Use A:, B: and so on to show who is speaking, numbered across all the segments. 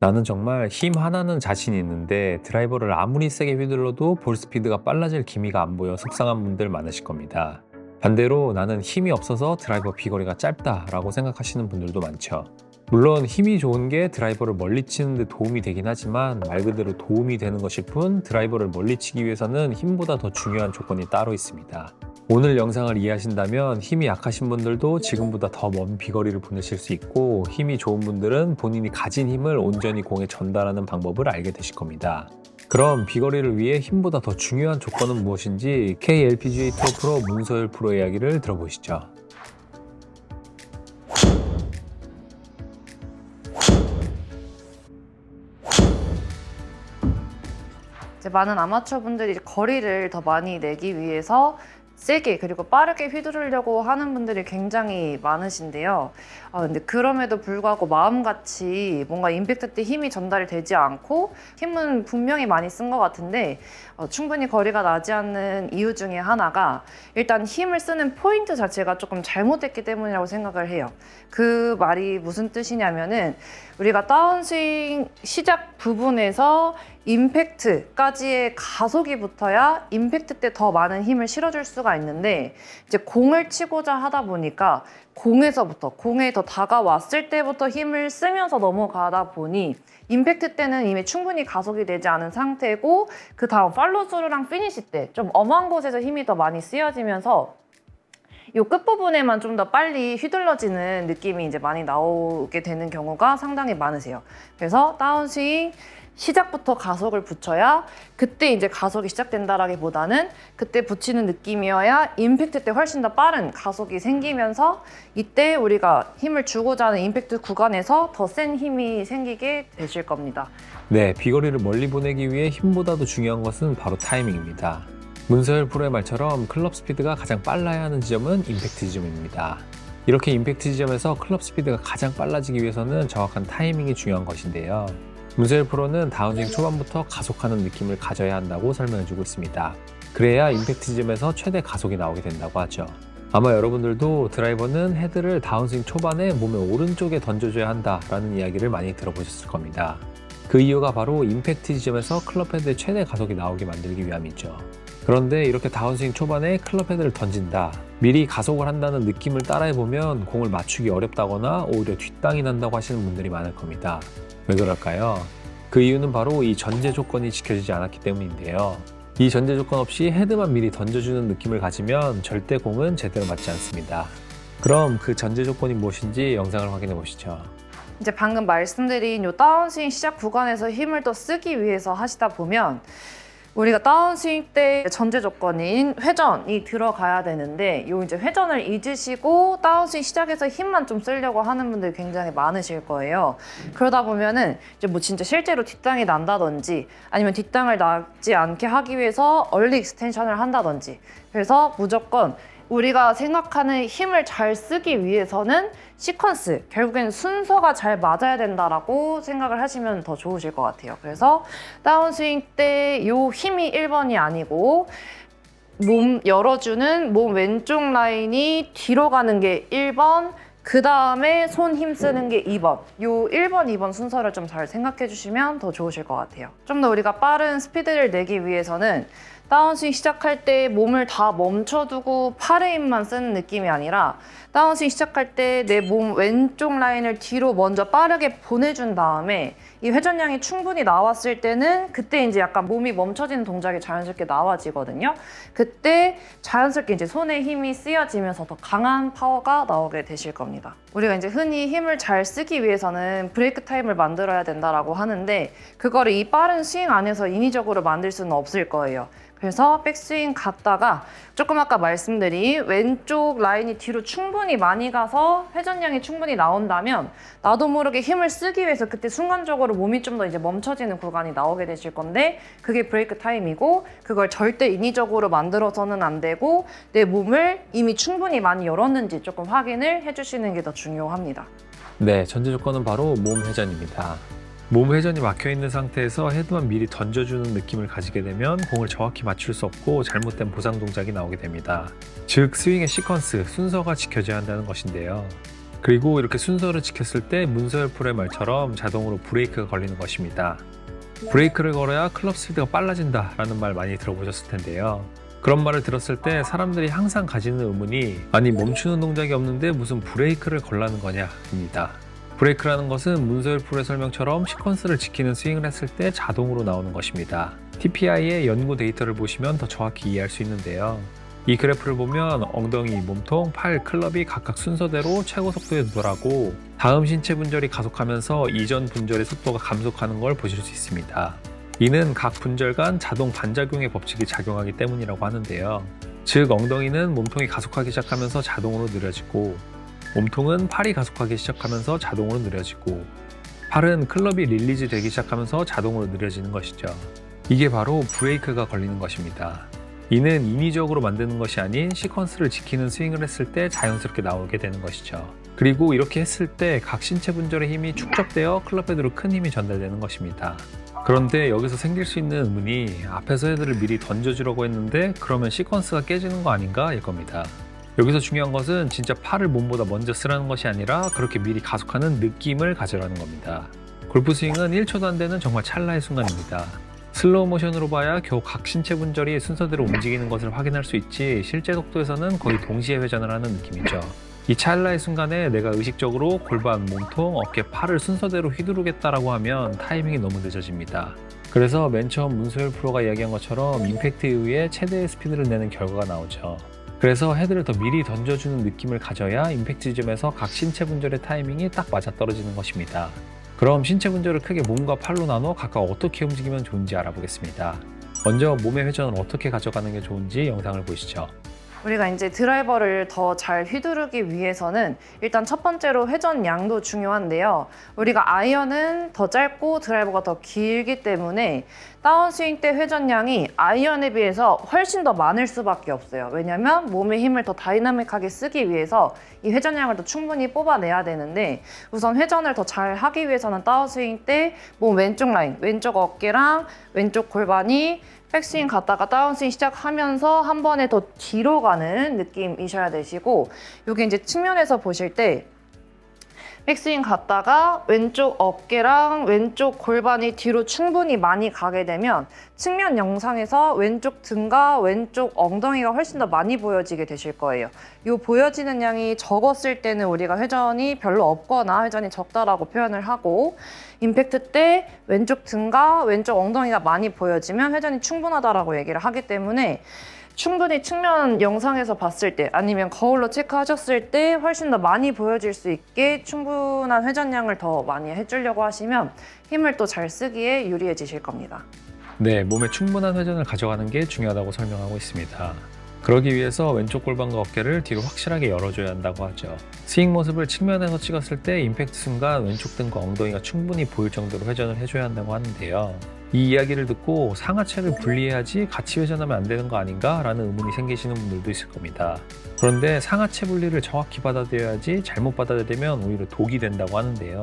A: 나는 정말 힘 하나는 자신이 있는데 드라이버를 아무리 세게 휘둘러도 볼 스피드가 빨라질 기미가 안 보여 속상한 분들 많으실 겁니다. 반대로 나는 힘이 없어서 드라이버 비거리가 짧다라고 생각하시는 분들도 많죠. 물론 힘이 좋은 게 드라이버를 멀리 치는 데 도움이 되긴 하지만 말 그대로 도움이 되는 것일 뿐 드라이버를 멀리 치기 위해서는 힘보다 더 중요한 조건이 따로 있습니다. 오늘 영상을 이해하신다면 힘이 약하신 분들도 지금보다 더 먼 비거리를 보내실 수 있고 힘이 좋은 분들은 본인이 가진 힘을 온전히 공에 전달하는 방법을 알게 되실 겁니다. 그럼 비거리를 위해 힘보다 더 중요한 조건은 무엇인지 KLPGA 투어 프로 문서열 프로 이야기를 들어보시죠.
B: 이제 많은 아마추어 분들이 거리를 더 많이 내기 위해서 세게 그리고 빠르게 휘두르려고 하는 분들이 굉장히 많으신데요. 근데 그럼에도 불구하고 마음같이 뭔가 임팩트 때 힘이 전달이 되지 않고 힘은 분명히 많이 쓴 것 같은데 충분히 거리가 나지 않는 이유 중에 하나가 일단 힘을 쓰는 포인트 자체가 조금 잘못됐기 때문이라고 생각을 해요. 그 말이 무슨 뜻이냐면은 우리가 다운스윙 시작 부분에서 임팩트까지의 가속이 붙어야 임팩트 때 더 많은 힘을 실어줄 수가 있는데 이제 공을 치고자 하다 보니까 공에 더 다가왔을 때부터 힘을 쓰면서 넘어가다 보니 임팩트 때는 이미 충분히 가속이 되지 않은 상태고 그 다음 팔로우스루랑 피니시 때 좀 엄한 곳에서 힘이 더 많이 쓰여지면서 이 끝부분에만 좀 더 빨리 휘둘러지는 느낌이 이제 많이 나오게 되는 경우가 상당히 많으세요. 그래서 다운스윙 시작부터 가속을 붙여야 그때 이제 가속이 시작된다라기보다는 그때 붙이는 느낌이어야 임팩트 때 훨씬 더 빠른 가속이 생기면서 이때 우리가 힘을 주고자 하는 임팩트 구간에서 더 센 힘이 생기게 되실 겁니다.
A: 네, 비거리를 멀리 보내기 위해 힘보다도 중요한 것은 바로 타이밍입니다. 문서열 프로의 말처럼 클럽 스피드가 가장 빨라야 하는 지점은 임팩트 지점입니다. 이렇게 임팩트 지점에서 클럽 스피드가 가장 빨라지기 위해서는 정확한 타이밍이 중요한 것인데요. 문서열 프로는 다운스윙 초반부터 가속하는 느낌을 가져야 한다고 설명해주고 있습니다. 그래야 임팩트 지점에서 최대 가속이 나오게 된다고 하죠. 아마 여러분들도 드라이버는 헤드를 다운스윙 초반에 몸의 오른쪽에 던져줘야 한다라는 이야기를 많이 들어보셨을 겁니다. 그 이유가 바로 임팩트 지점에서 클럽 헤드의 최대 가속이 나오게 만들기 위함이죠. 그런데 이렇게 다운스윙 초반에 클럽 헤드를 던진다, 미리 가속을 한다는 느낌을 따라해보면 공을 맞추기 어렵다거나 오히려 뒷땅이 난다고 하시는 분들이 많을 겁니다. 왜 그럴까요? 그 이유는 바로 이 전제 조건이 지켜지지 않았기 때문인데요. 이 전제 조건 없이 헤드만 미리 던져주는 느낌을 가지면 절대 공은 제대로 맞지 않습니다. 그럼 그 전제 조건이 무엇인지 영상을 확인해 보시죠.
B: 이제 방금 말씀드린 이 다운스윙 시작 구간에서 힘을 더 쓰기 위해서 하시다 보면 우리가 다운스윙 때 전제 조건인 회전이 들어가야 되는데 요 이제 회전을 잊으시고 다운스윙 시작해서 힘만 좀 쓰려고 하는 분들이 굉장히 많으실 거예요. 그러다 보면은 이제 뭐 진짜 실제로 뒷땅이 난다든지 아니면 뒷땅을 나지 않게 하기 위해서 얼리 익스텐션을 한다든지 그래서 무조건 우리가 생각하는 힘을 잘 쓰기 위해서는 시퀀스, 결국에는 순서가 잘 맞아야 된다라고 생각을 하시면 더 좋으실 것 같아요. 그래서 다운스윙 때 이 힘이 1번이 아니고 몸 열어주는 몸 왼쪽 라인이 뒤로 가는 게 1번, 그 다음에 손 힘 쓰는 게 2번. 요 1번, 2번 순서를 좀 잘 생각해 주시면 더 좋으실 것 같아요. 좀 더 우리가 빠른 스피드를 내기 위해서는 다운스윙 시작할 때 몸을 다 멈춰두고 팔의 힘만 쓰는 느낌이 아니라 다운스윙 시작할 때 내 몸 왼쪽 라인을 뒤로 먼저 빠르게 보내준 다음에 이 회전량이 충분히 나왔을 때는 그때 이제 약간 몸이 멈춰지는 동작이 자연스럽게 나와지거든요. 그때 자연스럽게 이제 손에 힘이 쓰여지면서 더 강한 파워가 나오게 되실 겁니다. 우리가 이제 흔히 힘을 잘 쓰기 위해서는 브레이크 타임을 만들어야 된다라고 하는데 그거를 이 빠른 스윙 안에서 인위적으로 만들 수는 없을 거예요. 그래서 백스윙 갔다가 조금 아까 말씀드린 왼쪽 라인이 뒤로 충분히 많이 가서 회전량이 충분히 나온다면 나도 모르게 힘을 쓰기 위해서 그때 순간적으로 몸이 좀 더 이제 멈춰지는 구간이 나오게 되실 건데 그게 브레이크 타임이고 그걸 절대 인위적으로 만들어서는 안 되고 내 몸을 이미 충분히 많이 열었는지 조금 확인을 해주시는 게 더 중요합니다.
A: 네, 전제 조건은 바로 몸 회전입니다. 몸 회전이 막혀있는 상태에서 헤드만 미리 던져주는 느낌을 가지게 되면 공을 정확히 맞출 수 없고 잘못된 보상 동작이 나오게 됩니다. 즉 스윙의 시퀀스, 순서가 지켜져야 한다는 것인데요. 그리고 이렇게 순서를 지켰을 때 문서열 프로의 말처럼 자동으로 브레이크가 걸리는 것입니다. 브레이크를 걸어야 클럽 스피드가 빨라진다 라는 말 많이 들어보셨을 텐데요. 그런 말을 들었을 때 사람들이 항상 가지는 의문이 아니 멈추는 동작이 없는데 무슨 브레이크를 걸라는 거냐 입니다. 브레이크라는 것은 문서열 프로의 설명처럼 시퀀스를 지키는 스윙을 했을 때 자동으로 나오는 것입니다. TPI의 연구 데이터를 보시면 더 정확히 이해할 수 있는데요. 이 그래프를 보면 엉덩이, 몸통, 팔, 클럽이 각각 순서대로 최고 속도에 도달하고 다음 신체 분절이 가속하면서 이전 분절의 속도가 감속하는 걸 보실 수 있습니다. 이는 각 분절 간 자동 반작용의 법칙이 작용하기 때문이라고 하는데요. 즉 엉덩이는 몸통이 가속하기 시작하면서 자동으로 느려지고 몸통은 팔이 가속하기 시작하면서 자동으로 느려지고 팔은 클럽이 릴리즈 되기 시작하면서 자동으로 느려지는 것이죠. 이게 바로 브레이크가 걸리는 것입니다. 이는 인위적으로 만드는 것이 아닌 시퀀스를 지키는 스윙을 했을 때 자연스럽게 나오게 되는 것이죠. 그리고 이렇게 했을 때 각 신체 분절의 힘이 축적되어 클럽 헤드로 큰 힘이 전달되는 것입니다. 그런데 여기서 생길 수 있는 의문이 앞에서 헤드를 미리 던져주려고 했는데 그러면 시퀀스가 깨지는 거 아닌가? 일 겁니다. 여기서 중요한 것은 진짜 팔을 몸보다 먼저 쓰라는 것이 아니라 그렇게 미리 가속하는 느낌을 가져라는 겁니다. 골프 스윙은 1초도 안 되는 정말 찰나의 순간입니다. 슬로우 모션으로 봐야 겨우 각 신체 분절이 순서대로 움직이는 것을 확인할 수 있지 실제 속도에서는 거의 동시에 회전을 하는 느낌이죠. 이 찰나의 순간에 내가 의식적으로 골반, 몸통, 어깨, 팔을 순서대로 휘두르겠다라고 하면 타이밍이 너무 늦어집니다. 그래서 맨 처음 문서열 프로가 이야기한 것처럼 임팩트에 의해 최대의 스피드를 내는 결과가 나오죠. 그래서 헤드를 더 미리 던져주는 느낌을 가져야 임팩트 지점에서 각 신체 분절의 타이밍이 딱 맞아떨어지는 것입니다. 그럼 신체 분절을 크게 몸과 팔로 나눠 각각 어떻게 움직이면 좋은지 알아보겠습니다. 먼저 몸의 회전을 어떻게 가져가는 게 좋은지 영상을 보시죠.
B: 우리가 이제 드라이버를 더 잘 휘두르기 위해서는 일단 첫 번째로 회전 양도 중요한데요. 우리가 아이언은 더 짧고 드라이버가 더 길기 때문에 다운스윙 때 회전량이 아이언에 비해서 훨씬 더 많을 수밖에 없어요. 왜냐면 몸의 힘을 더 다이나믹하게 쓰기 위해서 이 회전량을 더 충분히 뽑아내야 되는데 우선 회전을 더 잘 하기 위해서는 다운스윙 때 몸 왼쪽 라인, 왼쪽 어깨랑 왼쪽 골반이 백스윙 갔다가 다운스윙 시작하면서 한 번에 더 뒤로 가는 느낌이셔야 되시고 여기 이제 측면에서 보실 때 백스윙 갔다가 왼쪽 어깨랑 왼쪽 골반이 뒤로 충분히 많이 가게 되면 측면 영상에서 왼쪽 등과 왼쪽 엉덩이가 훨씬 더 많이 보여지게 되실 거예요. 이 보여지는 양이 적었을 때는 우리가 회전이 별로 없거나 회전이 적다라고 표현을 하고 임팩트 때 왼쪽 등과 왼쪽 엉덩이가 많이 보여지면 회전이 충분하다라고 얘기를 하기 때문에 충분히 측면 영상에서 봤을 때 아니면 거울로 체크하셨을 때 훨씬 더 많이 보여질 수 있게 충분한 회전량을 더 많이 해주려고 하시면 힘을 또 잘 쓰기에 유리해지실 겁니다.
A: 네, 몸에 충분한 회전을 가져가는 게 중요하다고 설명하고 있습니다. 그러기 위해서 왼쪽 골반과 어깨를 뒤로 확실하게 열어줘야 한다고 하죠. 스윙 모습을 측면에서 찍었을 때 임팩트 순간 왼쪽 등과 엉덩이가 충분히 보일 정도로 회전을 해줘야 한다고 하는데요. 이 이야기를 듣고 상하체를 분리해야지 같이 회전하면 안 되는 거 아닌가? 라는 의문이 생기시는 분들도 있을 겁니다. 그런데 상하체 분리를 정확히 받아들여야지 잘못 받아들이면 오히려 독이 된다고 하는데요.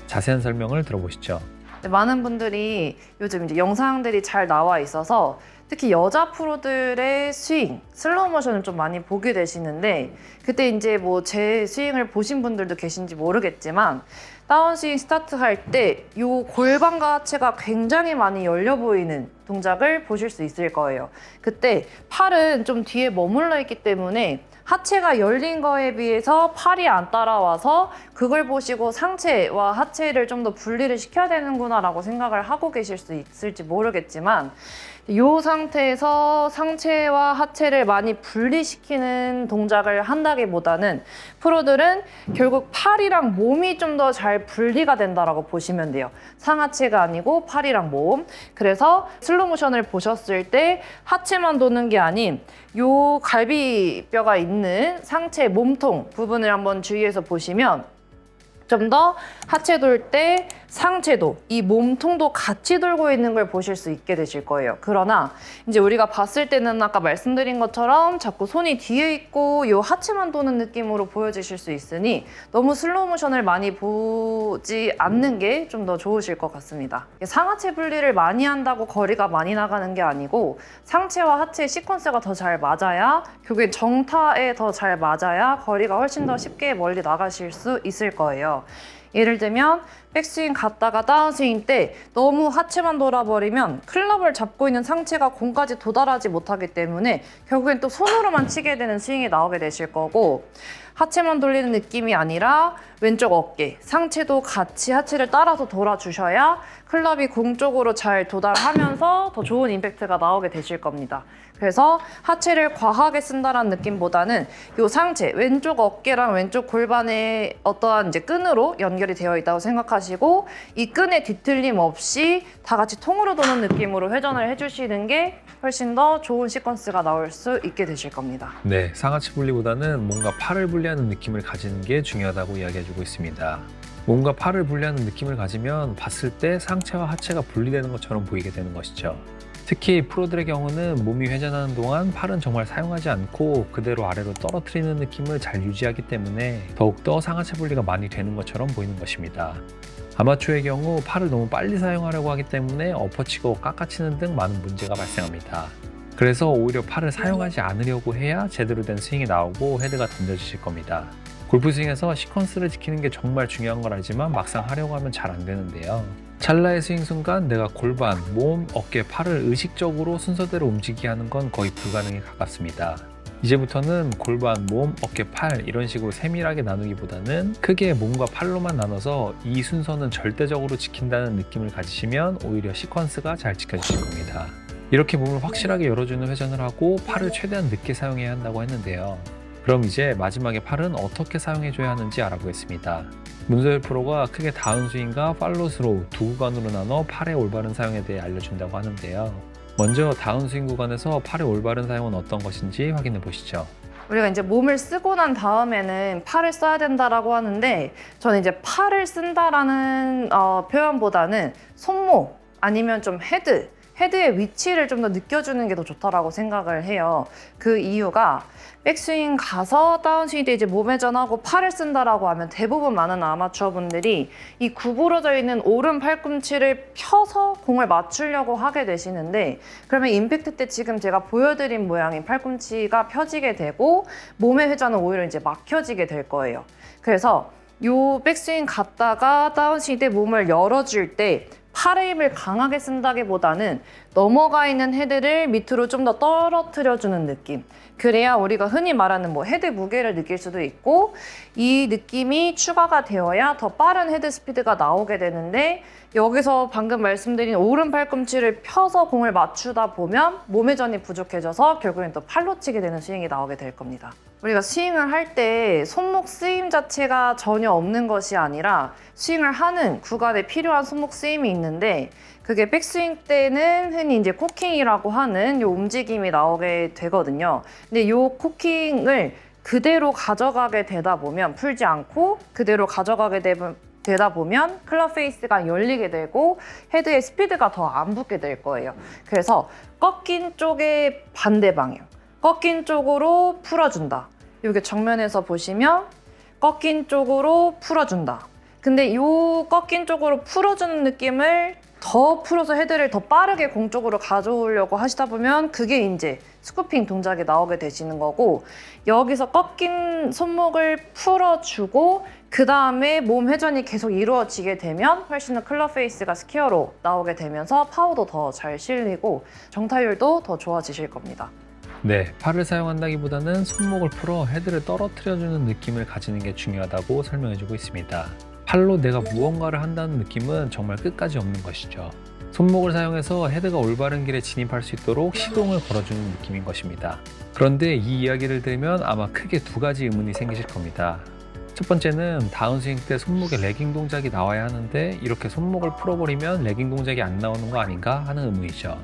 A: 자세한 설명을 들어보시죠.
B: 많은 분들이 요즘 이제 영상들이 잘 나와 있어서 특히 여자 프로들의 스윙, 슬로우 모션을 좀 많이 보게 되시는데 그때 이제 뭐 제 스윙을 보신 분들도 계신지 모르겠지만 다운스윙 스타트 할 때 이 골반과 하체가 굉장히 많이 열려 보이는 동작을 보실 수 있을 거예요. 그때 팔은 좀 뒤에 머물러 있기 때문에 하체가 열린 거에 비해서 팔이 안 따라와서 그걸 보시고 상체와 하체를 좀 더 분리를 시켜야 되는구나 라고 생각을 하고 계실 수 있을지 모르겠지만 이 상태에서 상체와 하체를 많이 분리시키는 동작을 한다기보다는 프로들은 결국 팔이랑 몸이 좀 더 잘 분리가 된다라고 보시면 돼요. 상하체가 아니고 팔이랑 몸. 그래서 슬로우 모션을 보셨을 때 하체만 도는 게 아닌 요 갈비뼈가 있는 상체 몸통 부분을 한번 주의해서 보시면 좀 더 하체 돌 때 상체도 이 몸통도 같이 돌고 있는 걸 보실 수 있게 되실 거예요. 그러나 이제 우리가 봤을 때는 아까 말씀드린 것처럼 자꾸 손이 뒤에 있고 이 하체만 도는 느낌으로 보여지실 수 있으니 너무 슬로우 모션을 많이 보지 않는 게 좀 더 좋으실 것 같습니다. 상하체 분리를 많이 한다고 거리가 많이 나가는 게 아니고 상체와 하체의 시퀀스가 더 잘 맞아야, 결국엔 정타에 더 잘 맞아야 거리가 훨씬 더 쉽게 멀리 나가실 수 있을 거예요. 예를 들면 백스윙 갔다가 다운스윙 때 너무 하체만 돌아버리면 클럽을 잡고 있는 상체가 공까지 도달하지 못하기 때문에 결국엔 또 손으로만 치게 되는 스윙이 나오게 되실 거고, 하체만 돌리는 느낌이 아니라 왼쪽 어깨, 상체도 같이 하체를 따라서 돌아주셔야 클럽이 공 쪽으로 잘 도달하면서 더 좋은 임팩트가 나오게 되실 겁니다. 그래서 하체를 과하게 쓴다는 느낌보다는 이 상체, 왼쪽 어깨랑 왼쪽 골반의 어떠한 이제 끈으로 연결이 되어 있다고 생각하시고, 이 끈에 뒤틀림 없이 다 같이 통으로 도는 느낌으로 회전을 해주시는 게 훨씬 더 좋은 시퀀스가 나올 수 있게 되실 겁니다.
A: 네, 상하체 분리보다는 뭔가 팔을 분리하는 느낌을 가지는 게 중요하다고 이야기해주고 있습니다. 뭔가 팔을 분리하는 느낌을 가지면 봤을 때 상체와 하체가 분리되는 것처럼 보이게 되는 것이죠. 특히 프로들의 경우는 몸이 회전하는 동안 팔은 정말 사용하지 않고 그대로 아래로 떨어뜨리는 느낌을 잘 유지하기 때문에 더욱더 상하체 분리가 많이 되는 것처럼 보이는 것입니다. 아마추어의 경우 팔을 너무 빨리 사용하려고 하기 때문에 엎어치고 깎아치는 등 많은 문제가 발생합니다. 그래서 오히려 팔을 사용하지 않으려고 해야 제대로 된 스윙이 나오고 헤드가 던져지실 겁니다. 골프 스윙에서 시퀀스를 지키는 게 정말 중요한 걸 알지만 막상 하려고 하면 잘 안 되는데요. 찰나의 스윙 순간 내가 골반, 몸, 어깨, 팔을 의식적으로 순서대로 움직이게 하는 건 거의 불가능에 가깝습니다. 이제부터는 골반, 몸, 어깨, 팔 이런 식으로 세밀하게 나누기보다는 크게 몸과 팔로만 나눠서 이 순서는 절대적으로 지킨다는 느낌을 가지시면 오히려 시퀀스가 잘 지켜지실 겁니다. 이렇게 몸을 확실하게 열어주는 회전을 하고 팔을 최대한 늦게 사용해야 한다고 했는데요. 그럼 이제 마지막에 팔은 어떻게 사용해줘야 하는지 알아보겠습니다. 문서열 프로가 크게 다운스윙과 팔로우 스로우 두 구간으로 나눠 팔의 올바른 사용에 대해 알려준다고 하는데요. 먼저 다운스윙 구간에서 팔의 올바른 사용은 어떤 것인지 확인해 보시죠.
B: 우리가 이제 몸을 쓰고 난 다음에는 팔을 써야 된다라고 하는데, 저는 이제 팔을 쓴다라는 표현보다는 손목 아니면 좀 헤드의 위치를 좀 더 느껴주는 게 더 좋다라고 생각을 해요. 그 이유가 백스윙 가서 다운스윙 때 이제 몸 회전하고 팔을 쓴다라고 하면 대부분 많은 아마추어 분들이 이 구부러져 있는 오른 팔꿈치를 펴서 공을 맞추려고 하게 되시는데, 그러면 임팩트 때 지금 제가 보여드린 모양인 팔꿈치가 펴지게 되고 몸의 회전은 오히려 이제 막혀지게 될 거예요. 그래서 요 백스윙 갔다가 다운스윙 때 몸을 열어줄 때 팔의 힘을 강하게 쓴다기보다는 넘어가 있는 헤드를 밑으로 좀 더 떨어뜨려주는 느낌. 그래야 우리가 흔히 말하는 헤드 무게를 느낄 수도 있고, 이 느낌이 추가가 되어야 더 빠른 헤드 스피드가 나오게 되는데, 여기서 방금 말씀드린 오른 팔꿈치를 펴서 공을 맞추다 보면 몸 회전이 부족해져서 결국엔 또 팔로 치게 되는 스윙이 나오게 될 겁니다. 우리가 스윙을 할 때 손목 쓰임 자체가 전혀 없는 것이 아니라 스윙을 하는 구간에 필요한 손목 쓰임이 있는데, 그게 백스윙 때는 흔히 이제 코킹이라고 하는 요 움직임이 나오게 되거든요. 근데 요 코킹을 그대로 가져가게 되다 보면, 풀지 않고 그대로 가져가게 되다 보면 클럽 페이스가 열리게 되고 헤드의 스피드가 더 안 붙게 될 거예요. 그래서 꺾인 쪽의 반대 방향, 꺾인 쪽으로 풀어준다. 이게 정면에서 보시면 꺾인 쪽으로 풀어준다. 근데 이 꺾인 쪽으로 풀어주는 느낌을 더 풀어서 헤드를 더 빠르게 공 쪽으로 가져오려고 하시다 보면 그게 이제 스쿠핑 동작이 나오게 되시는 거고, 여기서 꺾인 손목을 풀어주고 그 다음에 몸 회전이 계속 이루어지게 되면 훨씬 더 클럽 페이스가 스퀘어로 나오게 되면서 파워도 더 잘 실리고 정타율도 더 좋아지실 겁니다.
A: 네, 팔을 사용한다기보다는 손목을 풀어 헤드를 떨어뜨려주는 느낌을 가지는 게 중요하다고 설명해주고 있습니다. 팔로 내가 무언가를 한다는 느낌은 정말 끝까지 없는 것이죠. 손목을 사용해서 헤드가 올바른 길에 진입할 수 있도록 시동을 걸어주는 느낌인 것입니다. 그런데 이 이야기를 들으면 아마 크게 두 가지 의문이 생기실 겁니다. 첫 번째는 다운스윙 때 손목에 레깅 동작이 나와야 하는데 이렇게 손목을 풀어버리면 레깅 동작이 안 나오는 거 아닌가 하는 의문이죠.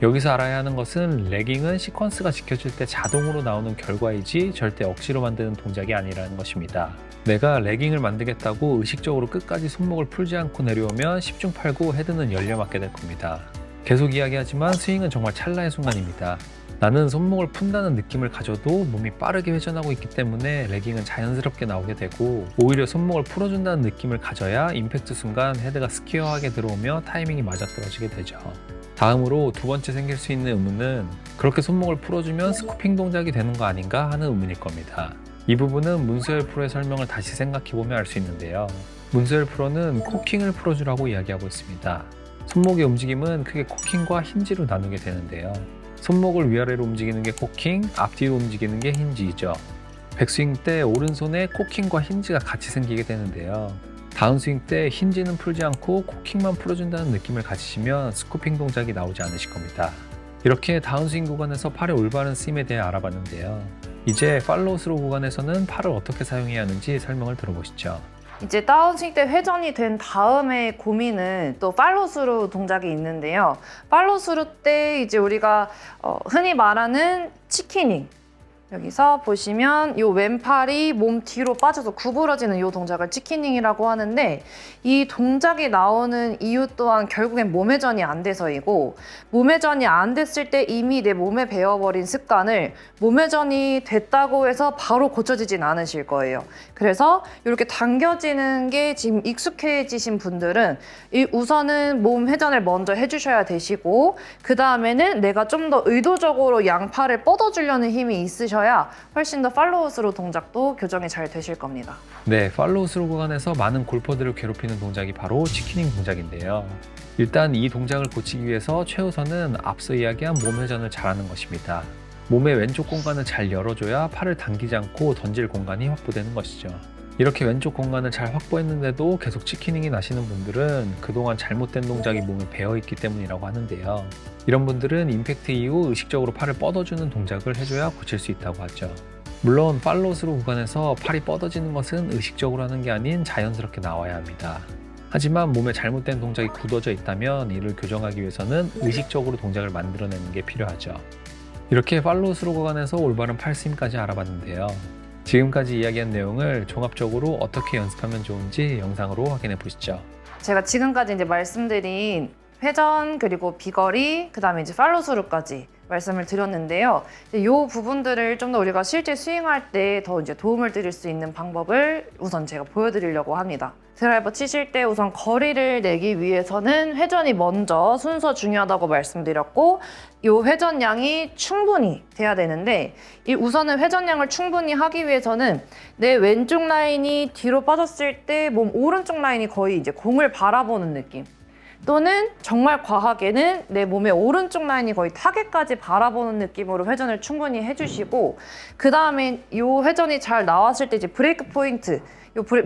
A: 여기서 알아야 하는 것은 레깅은 시퀀스가 지켜질 때 자동으로 나오는 결과이지 절대 억지로 만드는 동작이 아니라는 것입니다. 내가 레깅을 만들겠다고 의식적으로 끝까지 손목을 풀지 않고 내려오면 10중 8구 헤드는 열려 맞게 될 겁니다. 계속 이야기하지만 스윙은 정말 찰나의 순간입니다. 나는 손목을 푼다는 느낌을 가져도 몸이 빠르게 회전하고 있기 때문에 레깅은 자연스럽게 나오게 되고, 오히려 손목을 풀어준다는 느낌을 가져야 임팩트 순간 헤드가 스퀘어하게 들어오며 타이밍이 맞아떨어지게 되죠. 다음으로 두 번째 생길 수 있는 의문은 그렇게 손목을 풀어주면 스쿠핑 동작이 되는 거 아닌가 하는 의문일 겁니다. 이 부분은 문수열 프로의 설명을 다시 생각해보면 알 수 있는데요. 문수열 프로는 코킹을 풀어주라고 이야기하고 있습니다. 손목의 움직임은 크게 코킹과 힌지로 나누게 되는데요. 손목을 위아래로 움직이는 게 코킹, 앞뒤로 움직이는 게 힌지이죠. 백스윙 때 오른손에 코킹과 힌지가 같이 생기게 되는데요. 다운스윙 때 힌지는 풀지 않고 코킹만 풀어준다는 느낌을 가지시면 스쿠핑 동작이 나오지 않으실 겁니다. 이렇게 다운스윙 구간에서 팔의 올바른 쓰임에 대해 알아봤는데요. 이제 팔로우 스루 구간에서는 팔을 어떻게 사용해야 하는지 설명을 들어보시죠.
B: 이제 다운스윙 때 회전이 된 다음에 고민은 또 팔로우스루 동작이 있는데요. 팔로우스루 때 이제 우리가 흔히 말하는 치키닝, 여기서 보시면 이 왼팔이 몸 뒤로 빠져서 구부러지는 이 동작을 치키닝이라고 하는데, 이 동작이 나오는 이유 또한 결국엔 몸회전이 안 돼서이고, 몸회전이 안 됐을 때 이미 내 몸에 배어버린 습관을 몸회전이 됐다고 해서 바로 고쳐지진 않으실 거예요. 그래서 이렇게 당겨지는 게 지금 익숙해지신 분들은 우선은 몸 회전을 먼저 해주셔야 되시고, 그 다음에는 내가 좀 더 의도적으로 양팔을 뻗어주려는 힘이 있으셔야 훨씬 더 팔로우 스루 동작도 교정이 잘 되실 겁니다.
A: 네, 팔로우 스루 구간에서 많은 골퍼들을 괴롭히는 동작이 바로 치키닝 동작인데요. 일단 이 동작을 고치기 위해서 최우선은 앞서 이야기한 몸 회전을 잘하는 것입니다. 몸의 왼쪽 공간을 잘 열어줘야 팔을 당기지 않고 던질 공간이 확보되는 것이죠. 이렇게 왼쪽 공간을 잘 확보했는데도 계속 치키닝이 나시는 분들은 그동안 잘못된 동작이 몸에 배어있기 때문이라고 하는데요. 이런 분들은 임팩트 이후 의식적으로 팔을 뻗어주는 동작을 해줘야 고칠 수 있다고 하죠. 물론 팔로우 스루 구간에서 팔이 뻗어지는 것은 의식적으로 하는 게 아닌 자연스럽게 나와야 합니다. 하지만 몸에 잘못된 동작이 굳어져 있다면 이를 교정하기 위해서는 의식적으로 동작을 만들어내는 게 필요하죠. 이렇게 팔로우 스루 구간에서 올바른 팔스윙까지 알아봤는데요. 지금까지 이야기한 내용을 종합적으로 어떻게 연습하면 좋은지 영상으로 확인해 보시죠.
B: 제가 지금까지 이제 말씀드린 회전, 그리고 비거리, 그 다음에 이제 팔로우 스루까지 말씀을 드렸는데요. 이 부분들을 좀 더 우리가 실제 스윙할 때 더 이제 도움을 드릴 수 있는 방법을 우선 제가 보여드리려고 합니다. 드라이버 치실 때 우선 거리를 내기 위해서는 회전이 먼저 순서 중요하다고 말씀드렸고, 이 회전량이 충분히 돼야 되는데, 이 우선은 회전량을 충분히 하기 위해서는 내 왼쪽 라인이 뒤로 빠졌을 때 몸 오른쪽 라인이 거의 이제 공을 바라보는 느낌, 또는 정말 과하게는 내 몸의 오른쪽 라인이 거의 타겟까지 바라보는 느낌으로 회전을 충분히 해주시고, 그 다음에 이 회전이 잘 나왔을 때 이제 브레이크 포인트,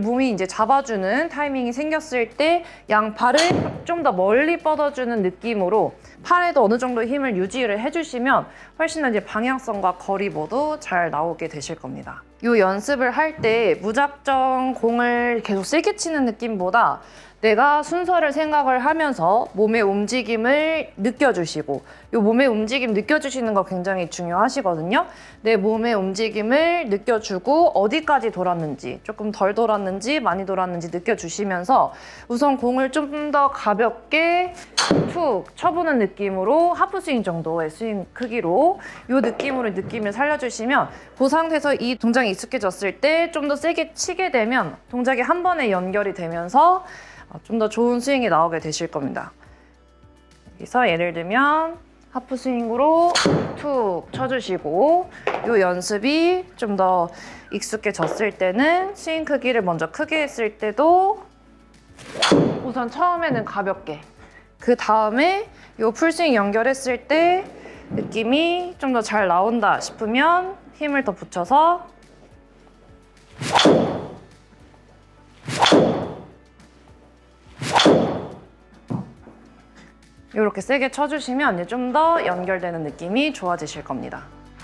B: 몸이 이제 잡아주는 타이밍이 생겼을 때 양팔을 좀 더 멀리 뻗어주는 느낌으로 팔에도 어느 정도 힘을 유지를 해주시면 훨씬 더 이제 방향성과 거리 모두 잘 나오게 되실 겁니다. 이 연습을 할 때 무작정 공을 계속 세게 치는 느낌보다 내가 순서를 생각을 하면서 몸의 움직임을 느껴주시고, 이 몸의 움직임 느껴주시는 거 굉장히 중요하시거든요. 내 몸의 움직임을 느껴주고 어디까지 돌았는지, 조금 덜 돌았는지 많이 돌았는지 느껴주시면서 우선 공을 좀 더 가볍게 툭 쳐보는 느낌으로 하프스윙 정도의 스윙 크기로 이 느낌을 살려주시면, 그 상태에서 이 동작이 익숙해졌을 때 좀 더 세게 치게 되면 동작이 한 번에 연결이 되면서 좀 더 좋은 스윙이 나오게 되실 겁니다. 여기서 예를 들면 하프 스윙으로 툭 쳐주시고, 이 연습이 좀 더 익숙해졌을 때는 스윙 크기를 먼저 크게 했을 때도 우선 처음에는 가볍게, 그 다음에 이 풀스윙 연결했을 때 느낌이 좀 더 잘 나온다 싶으면 힘을 더 붙여서 이렇게 세게 쳐주시면 좀 더 연결되는 느낌이 좋아지실 겁니다.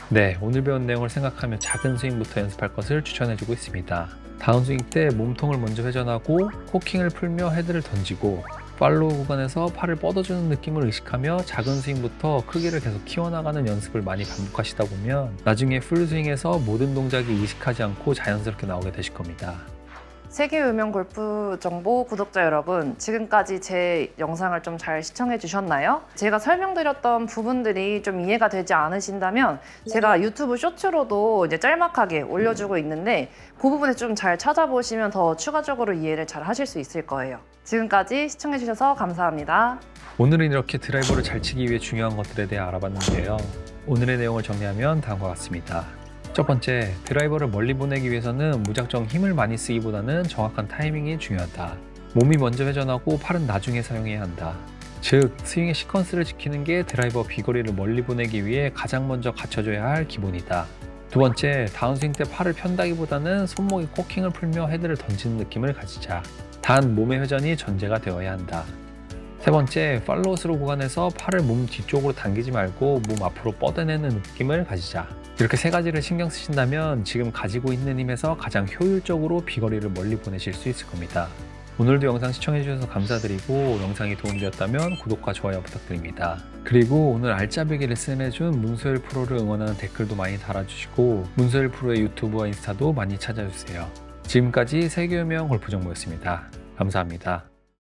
A: 네, 오늘 배운 내용을 생각하며 작은 스윙부터 연습할 것을 추천해주고 있습니다. 다운스윙 때 몸통을 먼저 회전하고 코킹을 풀며 헤드를 던지고, 팔로우 구간에서 팔을 뻗어주는 느낌을 의식하며 작은 스윙부터 크기를 계속 키워나가는 연습을 많이 반복하시다 보면 나중에 풀스윙에서 모든 동작이 의식하지 않고 자연스럽게 나오게 되실 겁니다.
B: 세계 유명 골프 정보 구독자 여러분, 지금까지 제 영상을 좀 잘 시청해 주셨나요? 제가 설명드렸던 부분들이 좀 이해가 되지 않으신다면 제가 유튜브 쇼츠로도 이제 짤막하게 올려주고 있는데 그 부분에 좀 잘 찾아보시면 더 추가적으로 이해를 잘 하실 수 있을 거예요. 지금까지 시청해 주셔서 감사합니다.
A: 오늘은 이렇게 드라이버를 잘 치기 위해 중요한 것들에 대해 알아봤는데요. 오늘의 내용을 정리하면 다음과 같습니다. 첫 번째, 드라이버를 멀리 보내기 위해서는 무작정 힘을 많이 쓰기보다는 정확한 타이밍이 중요하다. 몸이 먼저 회전하고 팔은 나중에 사용해야 한다. 즉, 스윙의 시퀀스를 지키는 게 드라이버 비거리를 멀리 보내기 위해 가장 먼저 갖춰줘야 할 기본이다. 두 번째, 다운스윙 때 팔을 편다기보다는 손목이 코킹을 풀며 헤드를 던지는 느낌을 가지자. 단, 몸의 회전이 전제가 되어야 한다. 세 번째, 팔로우 스루 구간에서 팔을 몸 뒤쪽으로 당기지 말고 몸 앞으로 뻗어내는 느낌을 가지자. 이렇게 세 가지를 신경 쓰신다면 지금 가지고 있는 힘에서 가장 효율적으로 비거리를 멀리 보내실 수 있을 겁니다. 오늘도 영상 시청해주셔서 감사드리고 영상이 도움되었다면 구독과 좋아요 부탁드립니다. 그리고 오늘 알짜배기 레슨해준 문소일 프로를 응원하는 댓글도 많이 달아주시고 문소일 프로의 유튜브와 인스타도 많이 찾아주세요. 지금까지 세계 유명 골프 정보였습니다. 감사합니다.